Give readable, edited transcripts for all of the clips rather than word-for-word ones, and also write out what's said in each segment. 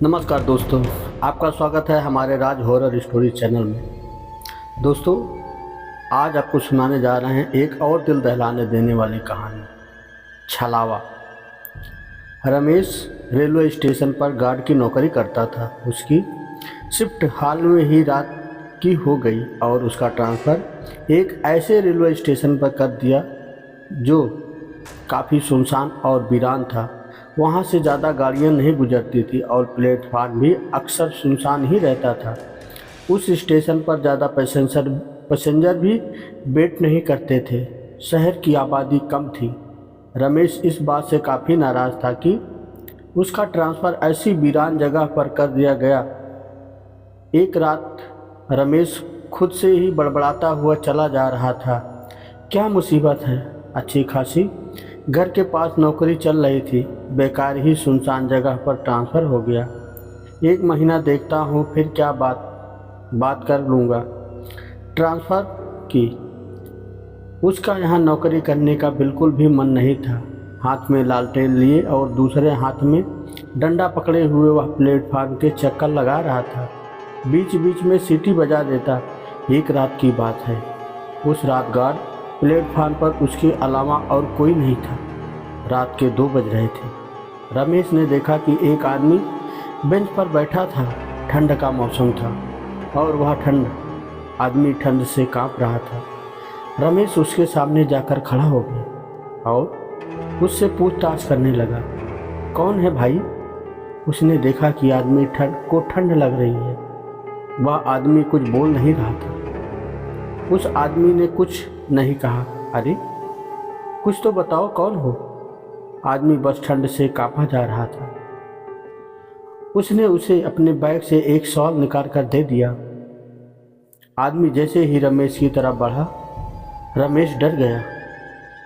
नमस्कार दोस्तों, आपका स्वागत है हमारे राज हॉरर स्टोरी चैनल में। दोस्तों, आज आपको सुनाने जा रहे हैं एक और दिल दहलाने देने वाली कहानी, छलावा। रमेश रेलवे स्टेशन पर गार्ड की नौकरी करता था। उसकी शिफ्ट हाल में ही रात की हो गई और उसका ट्रांसफ़र एक ऐसे रेलवे स्टेशन पर कर दिया जो काफ़ी सुनसान और वीरान था। वहाँ से ज़्यादा गाड़ियाँ नहीं गुजरती थी और प्लेटफार्म भी अक्सर सुनसान ही रहता था। उस स्टेशन पर ज़्यादा पैसेंजर भी वेट नहीं करते थे। शहर की आबादी कम थी। रमेश इस बात से काफ़ी नाराज़ था कि उसका ट्रांसफ़र ऐसी वीरान जगह पर कर दिया गया। एक रात रमेश खुद से ही बड़बड़ाता हुआ चला जा रहा था। क्या मुसीबत है, अच्छी खासी घर के पास नौकरी चल रही थी, बेकार ही सुनसान जगह पर ट्रांसफ़र हो गया। 1 महीना देखता हूँ, फिर क्या बात कर लूँगा। ट्रांसफ़र की उसका यहाँ नौकरी करने का बिल्कुल भी मन नहीं था। हाथ में लालटेन लिए और दूसरे हाथ में डंडा पकड़े हुए वह प्लेटफार्म के चक्कर लगा रहा था। बीच बीच में सीटी बजा देता। एक रात की बात है। उस रात गार्ड प्लेटफार्म पर उसके अलावा और कोई नहीं था। रात के 2 बज रहे थे। रमेश ने देखा कि एक आदमी बेंच पर बैठा था। ठंड का मौसम था और वह आदमी ठंड से कांप रहा था। रमेश उसके सामने जाकर खड़ा हो गया और उससे पूछताछ करने लगा, कौन है भाई? उसने देखा कि आदमी ठंड लग रही है। वह आदमी कुछ बोल नहीं रहा था। उस आदमी ने कुछ नहीं कहा। अरे कुछ तो बताओ, कौन हो? आदमी बस ठंड से कांपा जा रहा था। उसने उसे अपने बैग से एक शॉल निकाल कर दे दिया। आदमी जैसे ही रमेश की तरफ बढ़ा, रमेश डर गया।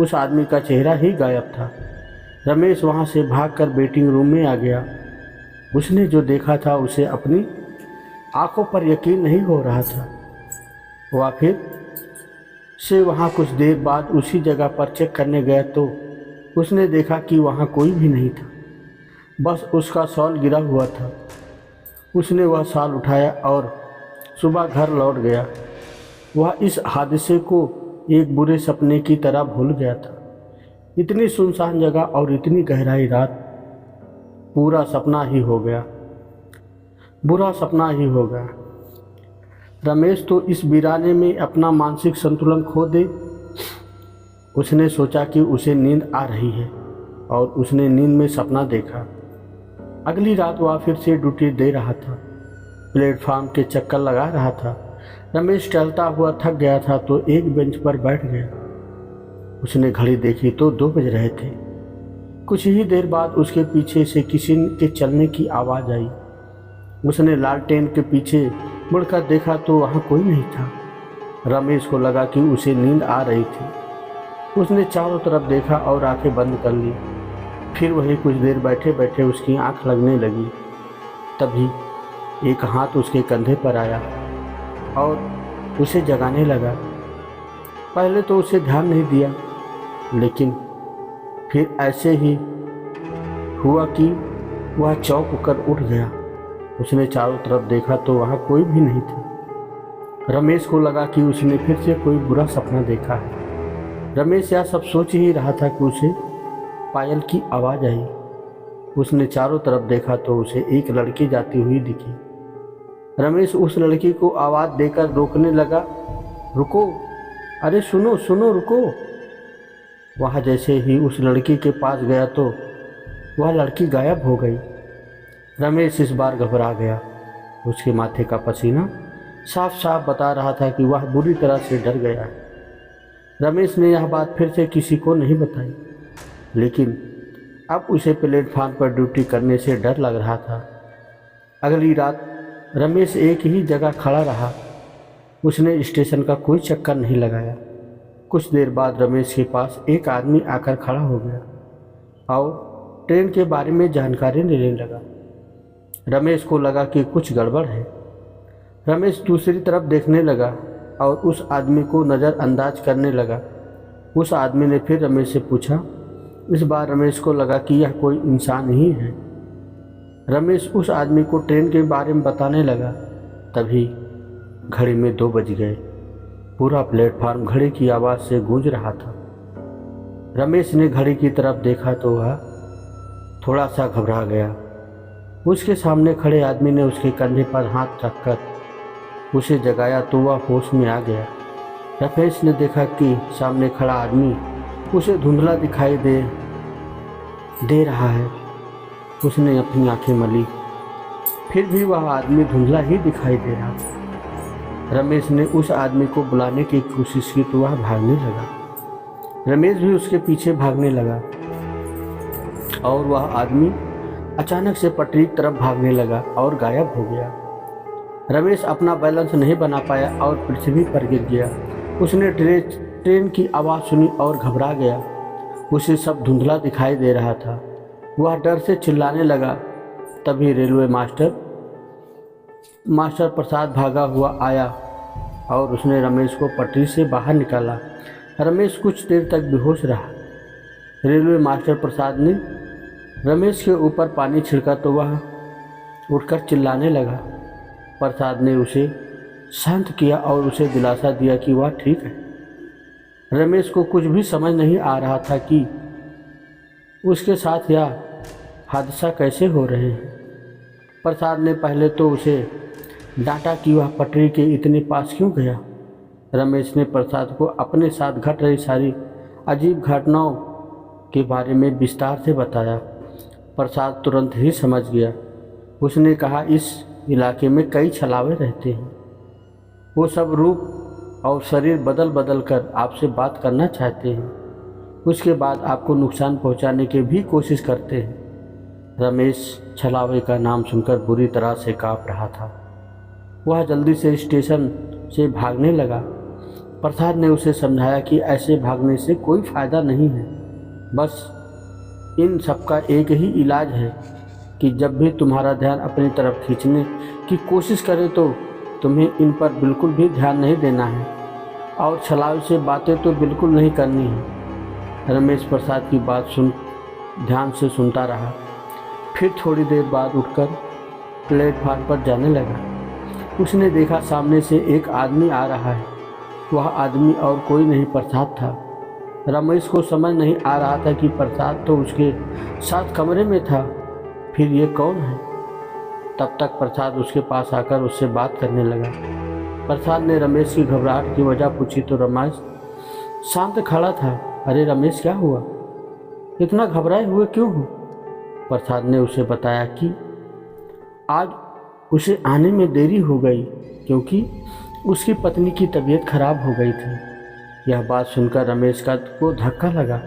उस आदमी का चेहरा ही गायब था। रमेश वहाँ से भागकर वेटिंग रूम में आ गया। उसने जो देखा था उसे अपनी आंखों पर यकीन नहीं हो रहा था। वह फिर से वहाँ कुछ देर बाद उसी जगह पर चेक करने गया तो उसने देखा कि वहाँ कोई भी नहीं था, बस उसका शॉल गिरा हुआ था। उसने वह शॉल उठाया और सुबह घर लौट गया। वह इस हादसे को एक बुरे सपने की तरह भूल गया था। इतनी सुनसान जगह और इतनी गहराई रात, पूरा सपना ही हो गया, बुरा सपना ही हो गया। रमेश तो इस वीराने में अपना मानसिक संतुलन खो दे। उसने सोचा कि उसे नींद आ रही है और उसने नींद में सपना देखा। अगली रात वह फिर से ड्यूटी दे रहा था, प्लेटफार्म के चक्कर लगा रहा था। रमेश टहलता हुआ थक गया था तो एक बेंच पर बैठ गया। उसने घड़ी देखी तो 2 बज रहे थे। कुछ ही देर बाद उसके पीछे से किसी के चलने की आवाज़ आई। उसने लालटेन के पीछे मुड़कर देखा तो वहाँ कोई नहीं था। रमेश को लगा कि उसे नींद आ रही थी। उसने चारों तरफ देखा और आंखें बंद कर ली। फिर वहीं कुछ देर बैठे बैठे उसकी आंख लगने लगी। तभी एक हाथ उसके कंधे पर आया और उसे जगाने लगा। पहले तो उसे ध्यान नहीं दिया, लेकिन फिर ऐसे ही हुआ कि वह चौंक कर उठ गया। उसने चारों तरफ देखा तो वहाँ कोई भी नहीं था। रमेश को लगा कि उसने फिर से कोई बुरा सपना देखा है। रमेश यह सब सोच ही रहा था कि उसे पायल की आवाज़ आई। उसने चारों तरफ देखा तो उसे एक लड़की जाती हुई दिखी। रमेश उस लड़की को आवाज़ देकर रोकने लगा, रुको, अरे सुनो सुनो, रुको। वह जैसे ही उस लड़की के पास गया तो वह लड़की गायब हो गई। रमेश इस बार घबरा गया। उसके माथे का पसीना साफ साफ बता रहा था कि वह बुरी तरह से डर गया है। रमेश ने यह बात फिर से किसी को नहीं बताई, लेकिन अब उसे प्लेटफार्म पर ड्यूटी करने से डर लग रहा था। अगली रात रमेश एक ही जगह खड़ा रहा। उसने स्टेशन का कोई चक्कर नहीं लगाया। कुछ देर बाद रमेश के पास एक आदमी आकर खड़ा हो गया और ट्रेन के बारे में जानकारी लेने लगा। रमेश को लगा कि कुछ गड़बड़ है। रमेश दूसरी तरफ देखने लगा और उस आदमी को नज़रअंदाज करने लगा। उस आदमी ने फिर रमेश से पूछा। इस बार रमेश को लगा कि यह कोई इंसान ही है। रमेश उस आदमी को ट्रेन के बारे में बताने लगा। तभी घड़ी में 2 बज गए। पूरा प्लेटफार्म घड़ी की आवाज़ से गूंज रहा था। रमेश ने घड़ी की तरफ देखा तो वह थोड़ा सा घबरा गया। उसके सामने खड़े आदमी ने उसके कंधे पर हाथ रखकर उसे जगाया तो वह होश में आ गया। रमेश ने देखा कि सामने खड़ा आदमी उसे धुंधला दिखाई दे रहा है। उसने अपनी आंखें मली, फिर भी वह आदमी धुंधला ही दिखाई दे रहा था। रमेश ने उस आदमी को बुलाने की कोशिश की तो वह भागने लगा। रमेश भी उसके पीछे भागने लगा और वह आदमी अचानक से पटरी की तरफ भागने लगा और गायब हो गया। रमेश अपना बैलेंस नहीं बना पाया और पृथ्वी पर गिर गया। उसने ट्रेन की आवाज़ सुनी और घबरा गया। उसे सब धुंधला दिखाई दे रहा था। वह डर से चिल्लाने लगा। तभी रेलवे मास्टर प्रसाद भागा हुआ आया और उसने रमेश को पटरी से बाहर निकाला। रमेश कुछ देर तक बेहोश रहा। रेलवे मास्टर प्रसाद ने रमेश के ऊपर पानी छिड़का तो वह उठकर चिल्लाने लगा। प्रसाद ने उसे शांत किया और उसे दिलासा दिया कि वह ठीक है। रमेश को कुछ भी समझ नहीं आ रहा था कि उसके साथ यह हादसा कैसे हो रहे हैं। प्रसाद ने पहले तो उसे डांटा कि वह पटरी के इतने पास क्यों गया। रमेश ने प्रसाद को अपने साथ घट रही सारी अजीब घटनाओं के बारे में विस्तार से बताया। प्रसाद तुरंत ही समझ गया। उसने कहा, इस इलाके में कई छलावे रहते हैं। वो सब रूप और शरीर बदल बदल कर आपसे बात करना चाहते हैं। उसके बाद आपको नुकसान पहुंचाने की भी कोशिश करते हैं। रमेश छलावे का नाम सुनकर बुरी तरह से काँप रहा था। वह जल्दी से स्टेशन से भागने लगा। प्रसाद ने उसे समझाया कि ऐसे भागने से कोई फ़ायदा नहीं है। बस इन सबका एक ही इलाज है कि जब भी तुम्हारा ध्यान अपनी तरफ खींचने की कोशिश करे तो तुम्हें इन पर बिल्कुल भी ध्यान नहीं देना है और छलावे से बातें तो बिल्कुल नहीं करनी है। रमेश प्रसाद की बात ध्यान से सुनता रहा। फिर थोड़ी देर बाद उठकर प्लेटफार्म पर जाने लगा। उसने देखा सामने से एक आदमी आ रहा है। वह आदमी और कोई नहीं प्रसाद था। रमेश को समझ नहीं आ रहा था कि प्रसाद तो उसके साथ कमरे में था, फिर ये कौन है। तब तक प्रसाद उसके पास आकर उससे बात करने लगा। प्रसाद ने रमेश की घबराहट की वजह पूछी तो रमेश शांत खड़ा था। अरे रमेश, क्या हुआ? इतना घबराए हुए क्यों हो? प्रसाद ने उसे बताया कि आज उसे आने में देरी हो गई क्योंकि उसकी पत्नी की तबीयत खराब हो गई थी। यह बात सुनकर रमेश को धक्का लगा।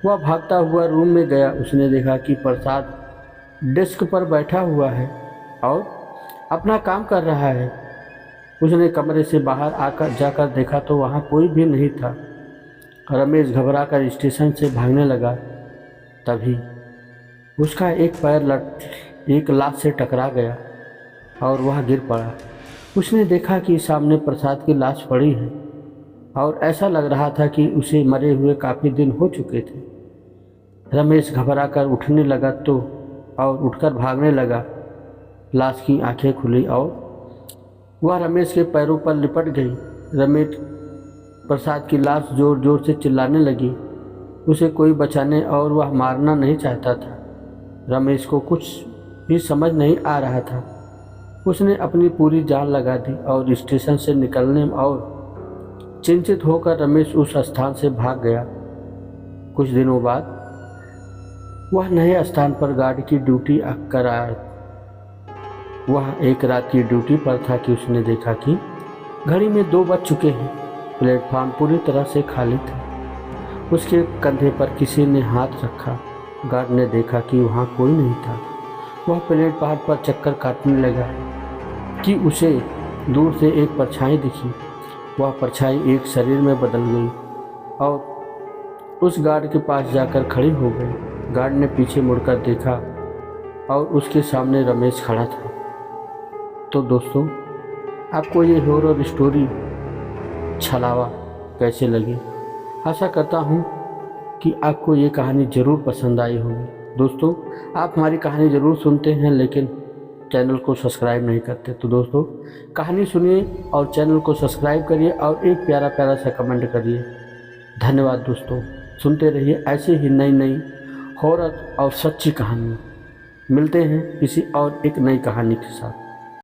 वह भागता हुआ रूम में गया। उसने देखा कि प्रसाद डेस्क पर बैठा हुआ है और अपना काम कर रहा है। उसने कमरे से बाहर जाकर देखा तो वहाँ कोई भी नहीं था। रमेश घबराकर स्टेशन से भागने लगा। तभी उसका एक पैर एक लात से टकरा गया और वह गिर पड़ा। उसने देखा कि सामने प्रसाद की लाश पड़ी है और ऐसा लग रहा था कि उसे मरे हुए काफ़ी दिन हो चुके थे। रमेश घबराकर उठने लगा तो और उठकर भागने लगा। लाश की आंखें खुली और वह रमेश के पैरों पर लिपट गई। रमेश प्रसाद की लाश जोर जोर से चिल्लाने लगी। उसे कोई बचाने और वह मारना नहीं चाहता था। रमेश को कुछ भी समझ नहीं आ रहा था। उसने अपनी पूरी जान लगा दी और स्टेशन से निकलने और चिंतित होकर रमेश उस स्थान से भाग गया। कुछ दिनों बाद वह नए स्थान पर गार्ड की ड्यूटी कर आया। वह एक रात की ड्यूटी पर था कि उसने देखा कि घड़ी में 2 बज चुके हैं। प्लेटफार्म पूरी तरह से खाली था। उसके कंधे पर किसी ने हाथ रखा। गार्ड ने देखा कि वहाँ कोई नहीं था। वह प्लेटफार्म पर चक्कर काटने लगा कि उसे दूर से एक परछाई दिखी। वह परछाई एक शरीर में बदल गई और उस गार्ड के पास जाकर खड़ी हो गई। गार्ड ने पीछे मुड़कर देखा और उसके सामने रमेश खड़ा था। तो दोस्तों, आपको ये हॉरर स्टोरी छलावा कैसे लगी? आशा करता हूँ कि आपको ये कहानी ज़रूर पसंद आई होगी। दोस्तों, आप हमारी कहानी ज़रूर सुनते हैं लेकिन चैनल को सब्सक्राइब नहीं करते। तो दोस्तों, कहानी सुनिए और चैनल को सब्सक्राइब करिए और एक प्यारा प्यारा सा कमेंट करिए। धन्यवाद दोस्तों। सुनते रहिए ऐसे ही नई नई हॉरर और सच्ची कहानी। मिलते हैं किसी और एक नई कहानी के साथ।